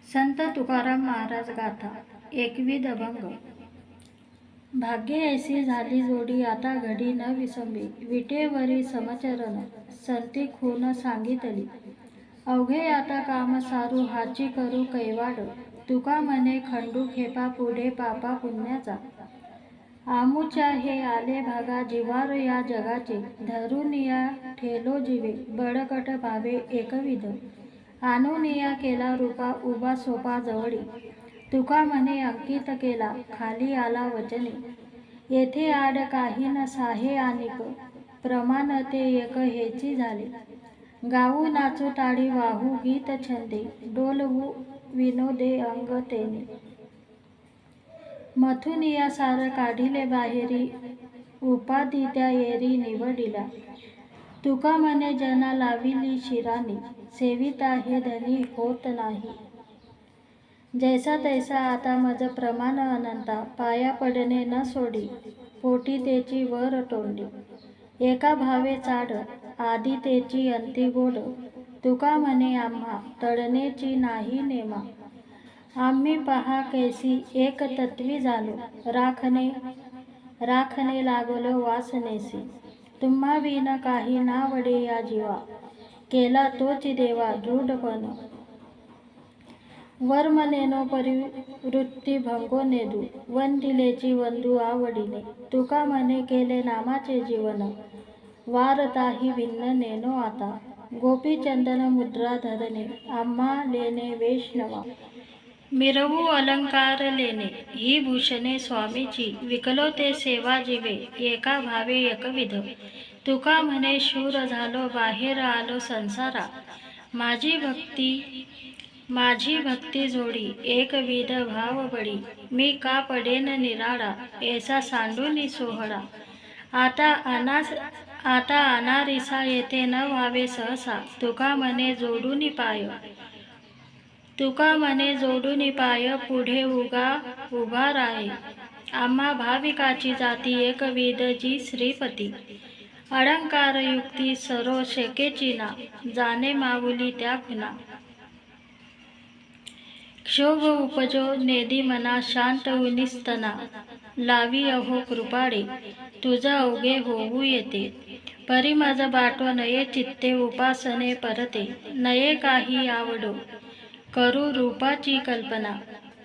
संत तुकाराम महाराज गाथा एकविध अभंग। भाग्य ऐसी झाली जोडी आता घडी न विसंबी, विटेवरी समचरण संती खून सांगितली। अवघे आता काम सारू हाची करू कैवाड, तुका म्हणे खंडू खेपा पुढे पापा पुण्याचा। आमुच्या हे आले भागा जिवार या जगाचे, धरून या ठेलो जीवे बळकट भावे एकविध। आणून या केला रूपा उभा सोपा जवळी, तुका म्हणे अंकित केला खाली आला वचनी। येथे आड काही न साहे आनिक, प्रमाण ते एक हेची झाले। गाऊ नाचू टाळी वाहू गीत छंदे, डोलवू विनोदे अंग तेने। मथून या सार काढिले बाहेरी, उपाधी त्या येरी निवडिला। तुका म्हणे जना लाविली शिरानी, सेविता हे धनी होत नाही। जैसा तैसा आता मज प्रमाण अनंता, पाया पडणे न सोडी पोटी तेची वर तोंडी। एका भावे चाड आधी तेची अंती गोड, तुका म्हणे आम्हा तडणेची नाही नेमा। आम्ही पहा कैसी एक तत्वी झालो, राखणे लागलो वासनेसी। तुम्हा विन काही नावडे या जीवा, केला तोची देवा दृढपण। वर मनेनो परिवृत्ती भंगो नेदू, वन दिलेची वंदू आवडीने। तुका म्हणे केले नामाचे जीवन, वारताही भिन्न नेनो आता। गोपी चंदन मुद्रा धरणे, आम्हा लेणे वैष्णवा। मिरवू अलंकार लेणे, ही भूषणे स्वामीची। विकलो ते सेवा जीवे, एका भावे एकविध। तुका म्हणे शूर झालो बाहेर आलो संसारा, माझी भक्ती जोडी एकविध भाव बळी। मी का पडेन निराळा, ऐसा सांडूनी सोहळा। आता अनारिसा येथे न व्हावे सहसा, तुका म्हणे जोडूनी पाय पुढे उभा राहे। आम्हा भाविकाची जाती एकविध जी श्रीपती। अलंकार युक्ती सरो शकेची ना, जाणे माऊली त्या खुना। क्षोभ उपजो नेदी मना शांत उनिस्तना, लावी अहो कृपाळे तुझ अवघे होऊ येते। परी मज बाटो नये चित्ते उपासने परते, नये काही आवडो करू रूपाची कल्पना।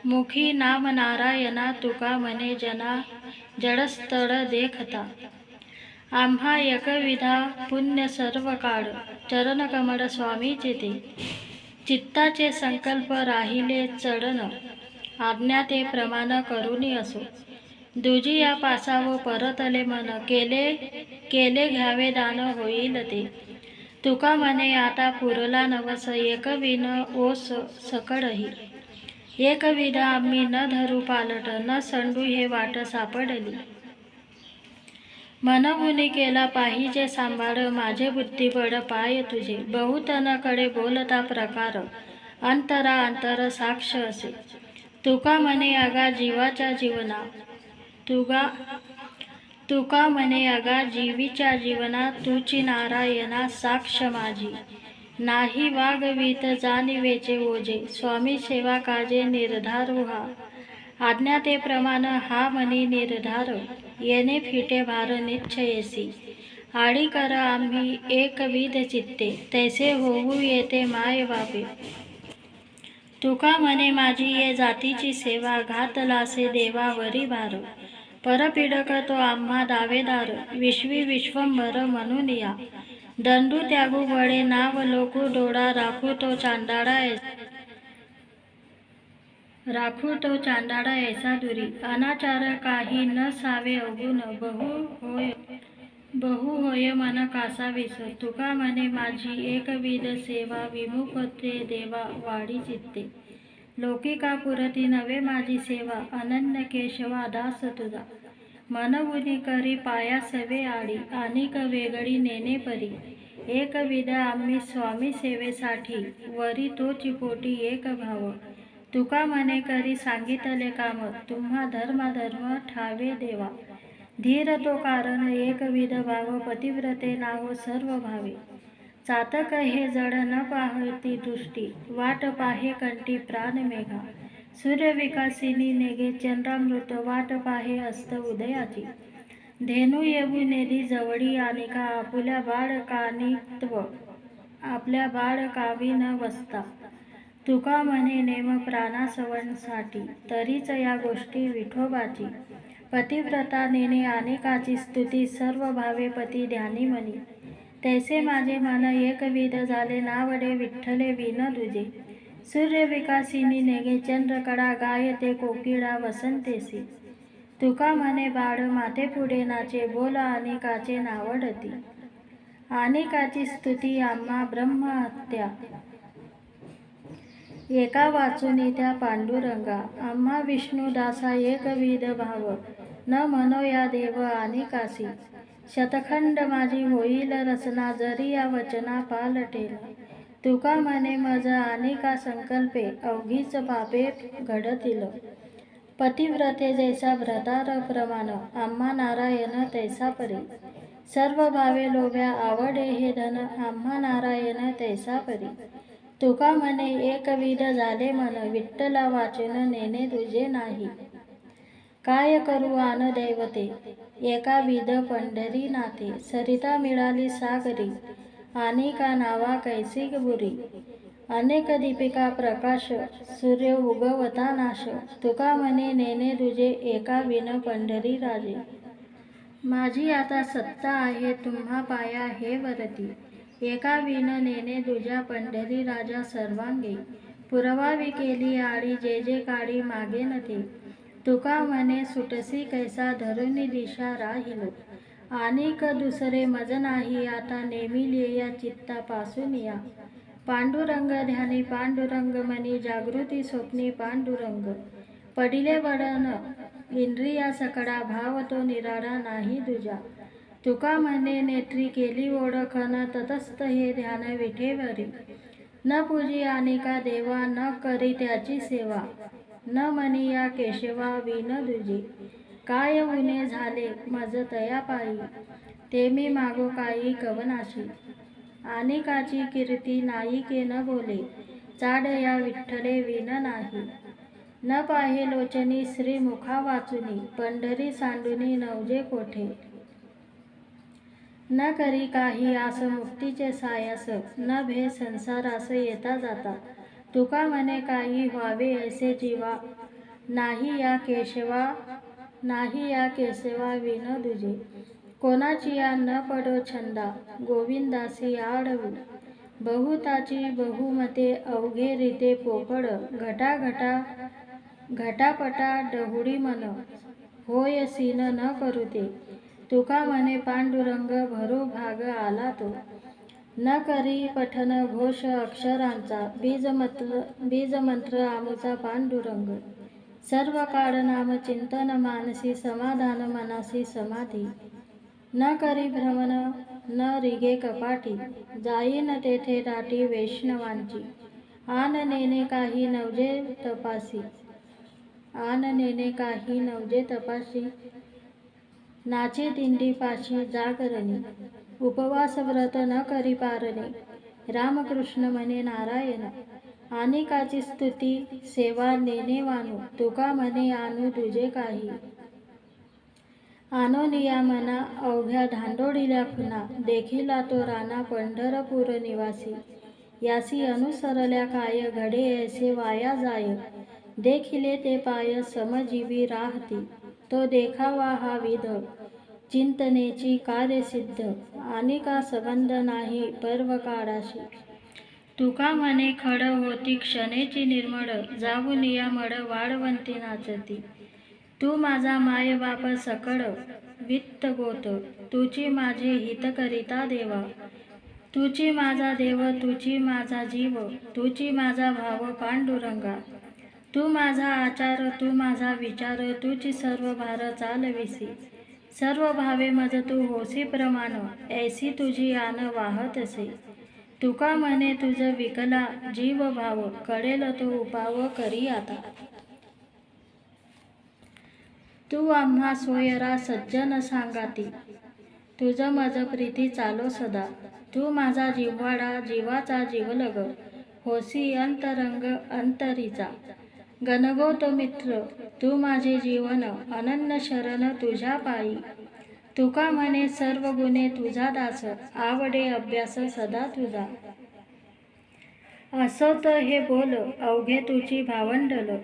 मुखी नाम नारायणा तुका म्हणे जना जडस्थळ देखता। आम्हा एकविधा पुण्य सर्व काळ, चरण कमळ स्वामीचे ते। चित्ताचे संकल्प राहिले चढन, आज्ञा ते प्रमाण करुनी असो। दुजी या पासाव परतले मन, केले घ्यावे दान होईल ते। तुका म्हणे आता पुरला नवस, एकविध ओस सकळही। एकविध आम्ही न धरू पालट, न संडू हे वाट सापडली। मनमुनी केला पाहिजे सांभाळ, माझे बुद्धिबळ पाय तुझे। बहुतन कडे बोलता प्रकार, अंतरा अंतर साक्ष असे। तुका म्हणे अगा जीवाच्या जीवना, तुका म्हणे अगा जीवीच्या जीवना, तुची नारायणा साक्ष माझी। नाही वागवीत जाणिवेचे ओझे, स्वामी सेवा काजे निर्धारू हा। आज्ञा ते प्रमाण हा मनी निर्धार, येणे फिटे भार निश्चयेसी। आळी कर आम्ही एकविध चित्ते, तैसे होऊ येते माय बापे। तुका म्हणे माझी ये जातीची सेवा, घातलासे देवावरी भार। परपीडक तो आम्हा दावेदार, विश्वी विश्वंभर म्हणून या। दंडू त्यागू बळे नाव लोकू डोळा, राखू तो चांडाळा ऐसा दुरी। अनाचार काही न सावे अवगुण, बहु होय मन कासावीस। तुका म्हणे माझी एकविध सेवा, विमुख ते देवा वाढी चित्ते। लौकिका पुरती नवे माझी सेवा, अनन्य केशवा दास तुझा। मनवुनी करी पाया सवे आडी, अनिक वेगळी नेणे परी। एकविध आम्ही स्वामी सेवेसाठी, वरी तोची पोटी एक भाव। तुका म्हणे करी सांगितले काम, तुम्हा धर्म ठावे देवा। धीर तो कारण एकविध भाव, पतिव्रते नाव सर्व भावे। चातक हे जड न पाहती दृष्टी, वाट पाहे कंठी प्राण मेघा. सूर्य विकासिनी नेगे चंद्रामृत, वाट पाहे अस्त उदयाची. धेनू येऊ नेदी जवळी आनिका, आपुल्या बाळकानित्व आपल्या बाळकावी न बसता. तुका म्हणे नेम प्राणासवंसाठी, तरीच या गोष्टी विठोबाची. पतिव्रता नेने अनेकाची स्तुती, सर्व भावे पती ध्यानी मनी. तैसे माझे मन एकविध झाले, नावडे विठ्ठले विन तुझे. सूर्य विकासिनी नेगे चंद्रकडा, गायते कोकिळा वसंतेसी. तुका म्हणे बाळ मातेपुढे नाचे, बोल अनेकाचे नावडती. अनेकाची स्तुती आम्हा ब्रह्महत्या, एका वाचुनी त्या पांडुरंगा. आम्हा विष्णुदासा एकविध भाव, न म्हणो या देव अनेकासी. शतखंड माझी होईल रचना, जरी या वचना पालटेल. तुका म्हणे मज अनेका संकल्पे, अवघीच पापे घडतील. पतिव्रते जैसा भ्रतार प्रमाण, आम्हा नारायण तैसा परी. सर्व भावे लोभ्या आवडे हे धन, आम्हा नारायण तैसा परी. तुका म्हणे एकविध झाले मन, विठ्ठला वाचून नेणे तुझे नाही. काय करू आन दैवते, एकाविध पंढरी नाथे. सरिता मिळाली सागरी, अनेका नावा कैसी बुरी. अनेक दीपिका प्रकाश, सूर्य उगवता नाश. तुका म्हणे नेणे तुझे एका विन पंढरी राजे. माझी आता सत्ता आहे तुम्हा पाया हे वरती, एका विन नेणे तुझ्या पंढरी राजा सर्वांगी. पुरवावी केली आडी, जे जे काळी मागे नथे. तुका म्हणे सुटसी कैसा, धरुनी दिशा राहिलो. अनेक दुसरे मज नाही, आता नेमी लिया चित्तापासून या. पांडुरंग ध्यानी पांडुरंग मनी, जागृती स्वप्नी पांडुरंग. पडिले वडन इंद्रिया सकडा, भाव तो निराळा नाही तुझा. तुका म्हणे नेत्री केली ओळखन, ततस्थ हे ध्यान विठेवरी. न पूजी अनेका देवा, न करी त्याची सेवा. न म्हणी या केशवा विन तुझी. काय उणे झाले मज तया पायी, ते मी मागो काही कवनाशी. अनेकाची कीर्ती नायिके न बोले, चाड या विठ्ठले विन नाही. न पाहे लोचनी श्रीमुखा वाचुनी, पंढरी सांडुनी नवजे कोठे. न करी काही आस मुक्तीचे सायास, न भे संसारास येता जाता. तुका म्हणे काही व्हावे ऐसे जीवा, नाही या केशवा विन तुझे. कोणाची या न पडो छंदा, गोविंदासी आडवू. बहुताची बहुमते अवघे रीते पोकळ, घटापटा डहुळी मन. होय सीन न करूते. तुका म्हणे पांडुरंग भरू भाग आला तो. न करी पठन घोष अक्षरांचा, बीजमंत्र आमुचा पांडुरंग. सर्व काळ नाम चिंतन मानसी, समाधान मनासी समाधी. न करी भ्रमण न रिगे कपाटी, जाईन तेथे दाटी वैष्णवांची. आन नेणे काही नवजे तपासी. नाचे दिंडी पाशी जागरणी, उपवास व्रत न करी पारणे. रामकृष्ण म्हणे नारायण, अनेकाची स्तुती सेवा नेणे वानू. तुका म्हणे आणू तुझे काही. आनोनिया मना अवघ्या धांडोळील्या खुना, देखिला तो राणा पंढरपूर निवासी. यासी अनुसरल्या काय, घडे ऐसे वाया जाय. देखिले ते पाय समजीवी राहती, तो देखावा हा विध. चिंतनेची कार्यसिद्ध, अनेका संबंध नाही पर्व काळाशी. तुका म्हणे खड होती क्षणेची निर्मळ, जाऊन या मड वाळवंती नाचती. तू माझा माय बाप सकळ वित्त गोत, तुची माझे हित करिता देवा. तुची माझा देव, तुची माझा जीव, तुची माझा भाव पांडुरंगा. तू माझा आचार, तू माझा विचार, तुची सर्व भार चालविसी. सर्व भावे मज तू होसी प्रमाण, ऐसी तुझी आन वाहतसे. तुका म्हणे तुझ विकला जीव भाव, कळेल तो उपाव करी आता. तू आम्हा सोयरा सज्जन सांगाती, तुझ मज प्रीती चालो सदा, तू माझा जिव्हाडा जीवाचा जीवलग, होसी अंतरंग अंतरीचा, गणगोत मित्र तू माझे जीवन, अनन्य शरण तुझ्या पायी, तुका म्हणे सर्व गुणे तुझा दास, आवडे अभ्यास सदा तुझा, असत हे बोल अवघे तुझी भावंडल,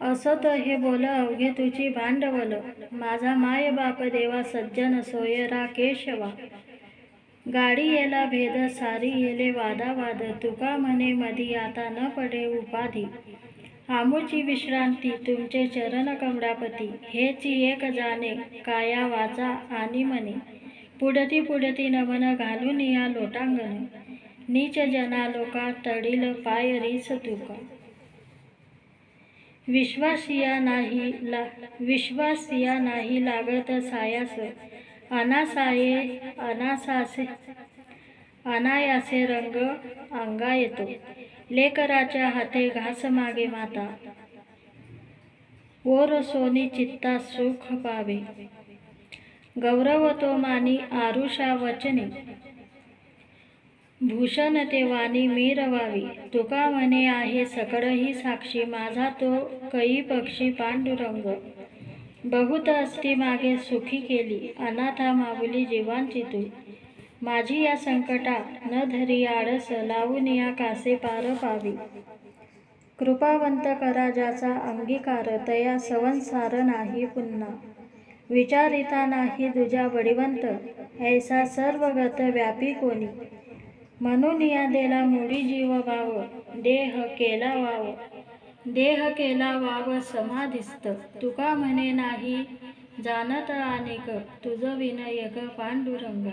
असत हे बोल अवघे तुझी भांडवल, माझा माय बाप देवा सज्जन सोयरा केशवा, गाडी येला भेद सारी येले वादावाद, तुका म्हणे मधी आता न पडे उपाधी, आमुची विश्रांती तुमचे चरण कमळापती, हेची एक जाणे काया वाचा आणि मने, पुढती पुढती नमन घालून या लोटांगण, नीच जना लोका तडील पाय रीस तुका, विश्वासिया नाही लागत सायास, अनायासे रंग अंगा येतो, लेकराच्या हाते घास मागे माता, ओर सोनी चित्ता सुख पावे, गौरव तो मानी आरुषा वचने, भूषण ते वाणी मीरवावी, तुका म्हणे आहे सकळही साक्षी, माझा तो कै पक्षी पांडुरंग, बहुत असती मागे सुखी केली, अनाथा माऊली जीवांची तू, माझी या संकटा न धरी आळस, लावून या कासे पार पावी, कृपावंत करा ज्याचा अंगीकार, तया संसार नाही पुन्हा, विचारिता नाही तुझ्या बळीवंत, ऐसा सर्वगत व्यापी कोणी, म्हणून या देला मुडी जीव भाव, देह केला वाव समाधिस्थ, तुका म्हणे नाही जाणत अनेक, तुझ विनयक पांडुरंगा.